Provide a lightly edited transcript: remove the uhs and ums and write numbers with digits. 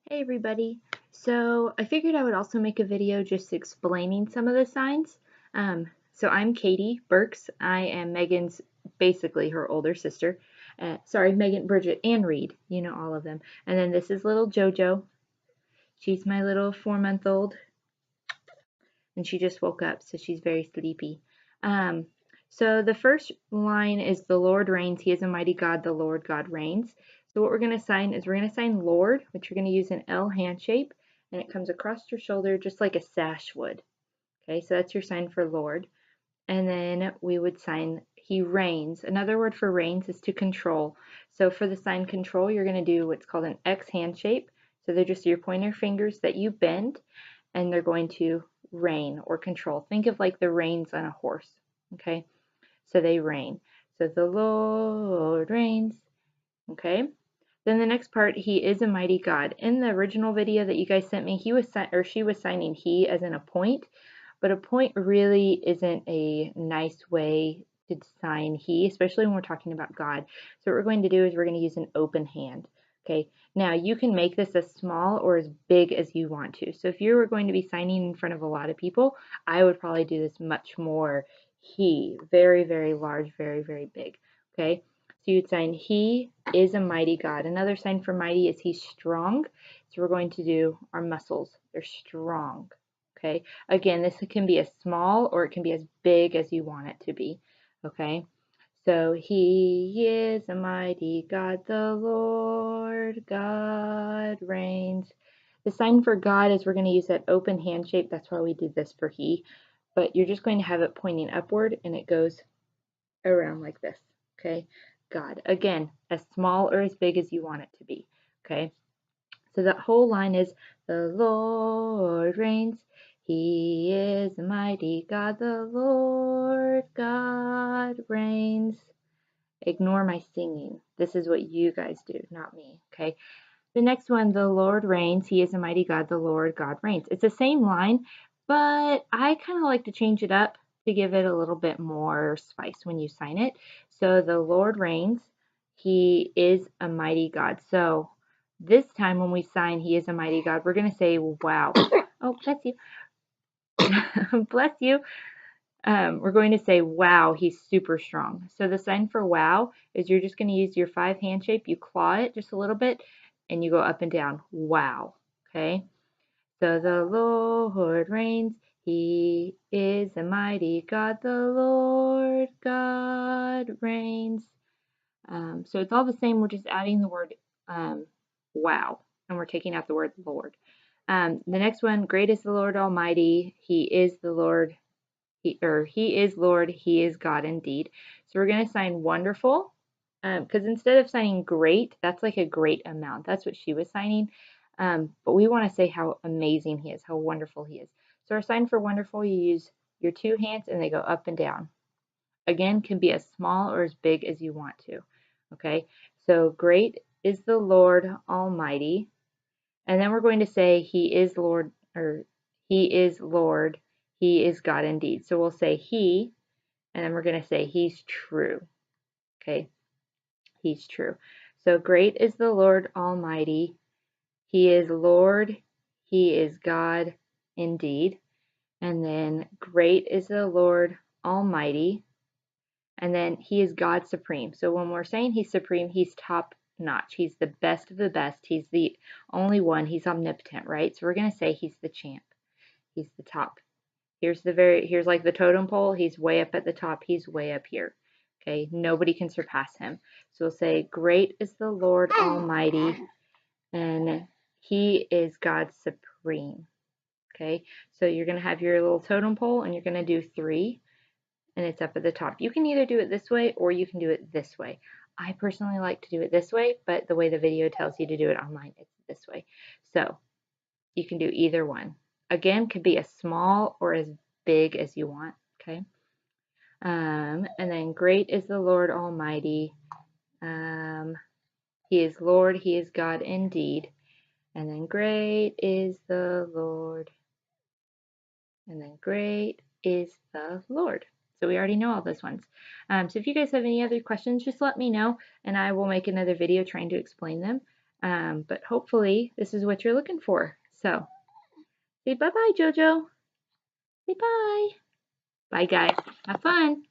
Hey everybody. So I figured I would also make a video just explaining some of the signs. So I'm Katie Burks. I am Megan's, basically her older sister. Sorry, Megan, Bridget, and Reed. You know all of them. And then this is little JoJo. She's my little 4-month-old, and she just woke up, so she's very sleepy. Um, so the first line is the Lord reigns. He is a mighty God. The Lord God reigns. So what we're going to sign is we're going to sign Lord, which you're going to use an L hand shape, and it comes across your shoulder just like a sash would. Okay, so that's your sign for Lord. And then we would sign He reigns. Another word for reigns is to control. So for the sign control, you're going to do what's called an X hand shape. So they're just your pointer fingers that you bend, and they're going to rein or control. Think of like the reins on a horse. Okay, so they reign. So the Lord reigns. Okay. Then the next part, He is a mighty God. In the original video that you guys sent me, she was signing He as in a point, but a point really isn't a nice way to sign He, especially when we're talking about God. So what we're going to do is we're going to use an open hand. Okay, now you can make this as small or as big as you want to. So if you were going to be signing in front of a lot of people, I would probably do this much more He, very, very large, very, very big. Okay, so you'd sign He is a mighty God. Another sign for mighty is He's strong. So we're going to do our muscles. They're strong. Okay, again, this can be as small or it can be as big as you want it to be. Okay, so He is a mighty God, the Lord God reigns. The sign for God is we're going to use that open hand shape. That's why we did this for He. But you're just going to have it pointing upward and it goes around like this. Okay, God. Again, as small or as big as you want it to be. Okay, so that whole line is the Lord reigns. He is a mighty God. The Lord God reigns. Ignore my singing. This is what you guys do, not me. Okay. The next one, the Lord reigns. He is a mighty God. The Lord God reigns. It's the same line, but I kind of like to change it up to give it a little bit more spice when you sign it. So the Lord reigns. He is a mighty God. So this time when we sign He is a mighty God, we're going to say, wow. Oh, bless you. Bless you. We're going to say, wow, He's super strong. So the sign for wow is you're just going to use your 5 hand shape. You claw it just a little bit and you go up and down. Wow. Okay. So the Lord reigns. He is a mighty God. The Lord God reigns. So it's all the same. We're just adding the word wow, and we're taking out the word Lord. The next one, great is the Lord Almighty. He is the Lord. He is Lord. He is God indeed. So we're going to sign wonderful, because instead of signing great, that's like a great amount. That's what she was signing. But we want to say how amazing He is, how wonderful He is. So our sign for wonderful, you use your 2 hands and they go up and down. Again, can be as small or as big as you want to. Okay, so great is the Lord Almighty. And then we're going to say He is Lord, or He is Lord, He is God indeed. So we'll say He, and then we're going to say He's true. Okay, He's true. So great is the Lord Almighty. He is Lord, He is God indeed. And then great is the Lord Almighty. And then He is God supreme. So when we're saying He's supreme, He's top notch. He's the best of the best. He's the only one. He's omnipotent, right? So we're going to say He's the champ. He's the top. Here's like the totem pole. He's way up at the top. He's way up here. Okay, nobody can surpass Him. So we'll say, great is the Lord Almighty, and He is God supreme. Okay, so you're going to have your little totem pole, and you're going to do 3. And it's up at the top. You can either do it this way or you can do it this way. I personally like to do it this way, but the way the video tells you to do it online, it's this way. So you can do either one. Again, could be as small or as big as you want, okay? And then great is the Lord Almighty. He is Lord, He is God indeed. And then great is the Lord. And then great is the Lord. So we already know all those ones. So if you guys have any other questions, just let me know and I will make another video trying to explain them. But hopefully this is what you're looking for. So say bye-bye, Jojo. Say bye. Bye, guys. Have fun.